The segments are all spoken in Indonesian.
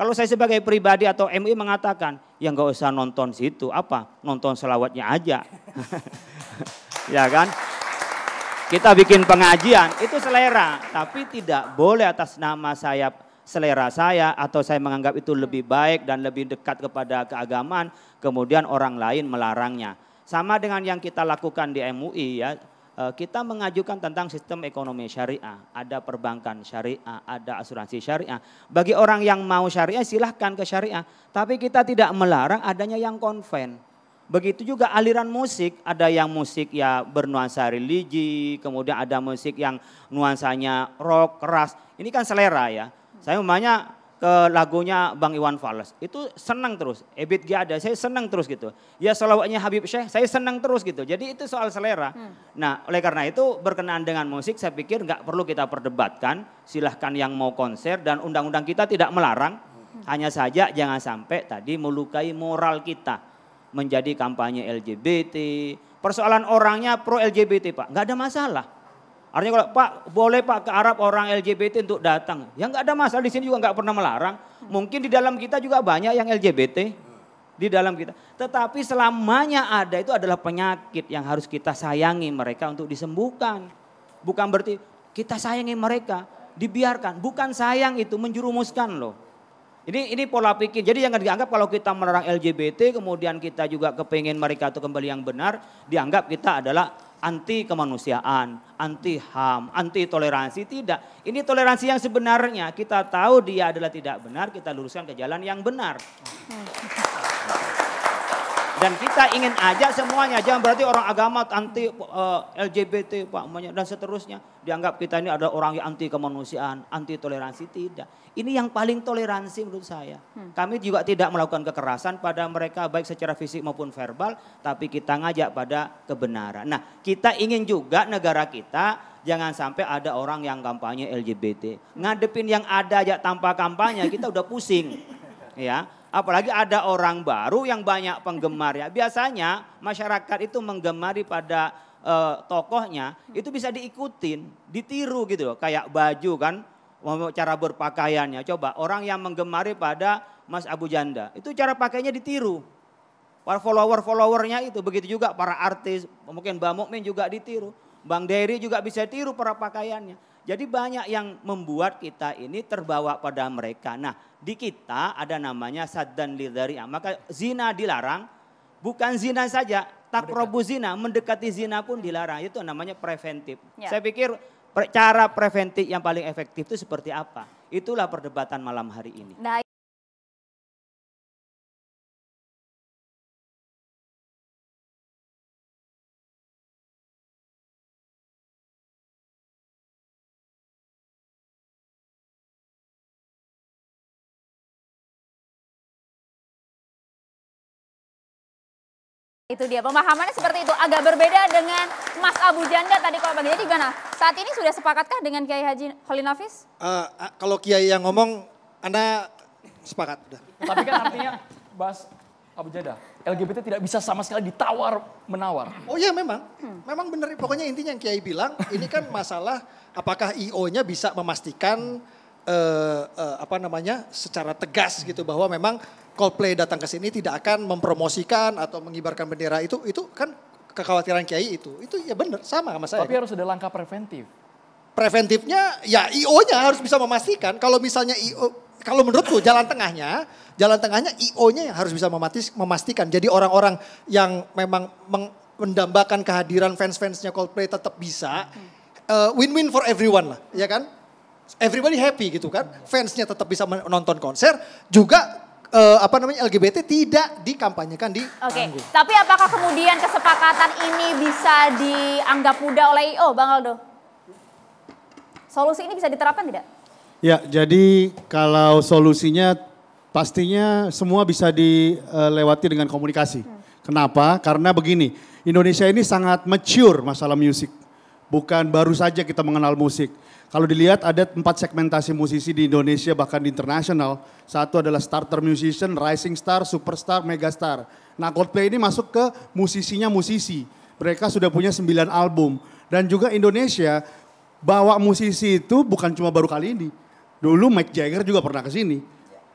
Kalau saya sebagai pribadi atau MUI mengatakan, ya nggak usah nonton situ, apa? Nonton selawatnya aja. Ya kan? Kita bikin pengajian, itu selera. Tapi tidak boleh atas nama saya, selera saya, atau saya menganggap itu lebih baik dan lebih dekat kepada keagamaan, kemudian orang lain melarangnya. Sama dengan yang kita lakukan di MUI ya. Kita mengajukan tentang sistem ekonomi syariah, ada perbankan syariah, ada asuransi syariah. Bagi orang yang mau syariah silahkan ke syariah, tapi kita tidak melarang adanya yang konven. Begitu juga aliran musik, ada yang musik ya bernuansa religi, kemudian ada musik yang nuansanya rock, keras. Ini kan selera ya. Saya umpamanya ke lagunya Bang Iwan Fals, itu senang terus. Ebit G ada, saya senang terus gitu. Ya selawatnya Habib Syekh, saya senang terus gitu. Jadi itu soal selera. Nah oleh karena itu berkenaan dengan musik saya pikir nggak perlu kita perdebatkan. Silahkan yang mau konser dan undang-undang kita tidak melarang. Hanya saja jangan sampai tadi melukai moral kita. Menjadi kampanye LGBT. Persoalan orangnya pro LGBT Pak, nggak ada masalah. Artinya kalau Pak boleh Pak ke Arab orang LGBT untuk datang. Ya nggak ada masalah, di sini juga nggak pernah melarang. Mungkin di dalam kita juga banyak yang LGBT. Di dalam kita. Tetapi selamanya ada itu adalah penyakit yang harus kita sayangi mereka untuk disembuhkan. Bukan berarti kita sayangi mereka, dibiarkan. Bukan sayang itu, menjerumuskan loh. Ini pola pikir. Jadi jangan dianggap kalau kita melarang LGBT kemudian kita juga kepingin mereka itu kembali yang benar. Dianggap kita adalah anti kemanusiaan, anti HAM, anti toleransi. Tidak, ini toleransi yang sebenarnya. Kita tahu dia adalah tidak benar, kita luruskan ke jalan yang benar. Dan kita ingin ajak semuanya, jangan berarti orang agama anti LGBT Pak, dan seterusnya. Dianggap kita ini adalah orang yang anti kemanusiaan, anti toleransi, tidak. Ini yang paling toleransi menurut saya. Kami juga tidak melakukan kekerasan pada mereka baik secara fisik maupun verbal, tapi kita ngajak pada kebenaran. Nah kita ingin juga negara kita jangan sampai ada orang yang kampanye LGBT. Ngadepin yang ada aja tanpa kampanye kita udah pusing. Ya. Apalagi ada orang baru yang banyak penggemar ya. Biasanya masyarakat itu menggemari pada tokohnya itu bisa diikutin, ditiru gitu loh. Kayak baju kan, cara berpakaiannya. Coba orang yang menggemari pada Mas Abu Janda, itu cara pakainya ditiru. Para follower-followernya itu, begitu juga para artis, mungkin Mbak Mukmin juga ditiru. Bang Dery juga bisa tiru para pakaiannya. Jadi banyak yang membuat kita ini terbawa pada mereka. Nah di kita ada namanya saddan lidhari'ah. Maka zina dilarang, bukan zina saja, taqrabu zina, mendekati zina pun dilarang. Itu namanya preventif. Ya. Saya pikir cara preventif yang paling efektif itu seperti apa? Itulah perdebatan malam hari ini. Nah, itu dia, pemahamannya seperti itu. Agak berbeda dengan Mas Abu Janda tadi kalau bagi. Jadi gimana? Saat ini sudah sepakatkah dengan Kiai Haji Khalil Nafis? Kalau Kiai yang ngomong, Anda sepakat. Tapi kan artinya, Mas Abu Janda, LGBT tidak bisa sama sekali ditawar-menawar. Oh iya memang. Memang benar. Pokoknya intinya yang Kiai bilang, ini kan masalah apakah IO-nya bisa memastikan secara tegas gitu bahwa memang Coldplay datang ke sini tidak akan mempromosikan atau mengibarkan bendera itu kan kekhawatiran Kiai itu ya benar sama saya. Tapi harus ada langkah preventif. Preventifnya ya IO-nya harus bisa memastikan. Kalau misalnya IO, kalau menurutku jalan tengahnya IO-nya yang harus bisa memastikan. Jadi orang-orang yang memang mendambakan kehadiran fans-fansnya Coldplay tetap bisa win-win for everyone lah, ya kan? Everybody happy gitu kan? Fansnya tetap bisa menonton konser, juga LGBT tidak dikampanyekan di panggung. Tapi apakah kemudian kesepakatan ini bisa dianggap mudah oleh IO, Bang Aldo? Solusi ini bisa diterapkan tidak? Ya, jadi kalau solusinya pastinya semua bisa dilewati dengan komunikasi. Kenapa? Karena begini, Indonesia ini sangat mature masalah musik. Bukan baru saja kita mengenal musik. Kalau dilihat ada 4 segmentasi musisi di Indonesia bahkan di internasional. Satu adalah starter musician, rising star, superstar, megastar. Nah Coldplay ini masuk ke musisinya musisi. Mereka sudah punya 9 album. Dan juga Indonesia bawa musisi itu bukan cuma baru kali ini. Dulu Mick Jagger juga pernah ke sini.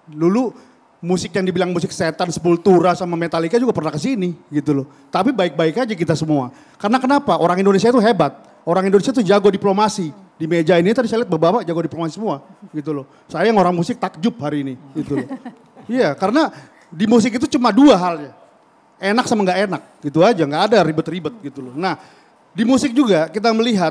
Dulu musik yang dibilang musik setan, Sepultura sama Metallica juga pernah ke sini gitu loh. Tapi baik-baik aja kita semua. Karena kenapa? Orang Indonesia itu hebat. Orang Indonesia itu jago diplomasi. Di meja ini tadi saya lihat bapak jago diplomasi semua gitu loh. Saya yang orang musik takjub hari ini gitu loh. Iya, karena di musik itu cuma dua halnya. Enak sama nggak enak gitu aja, nggak ada ribet-ribet gitu loh. Nah, di musik juga kita melihat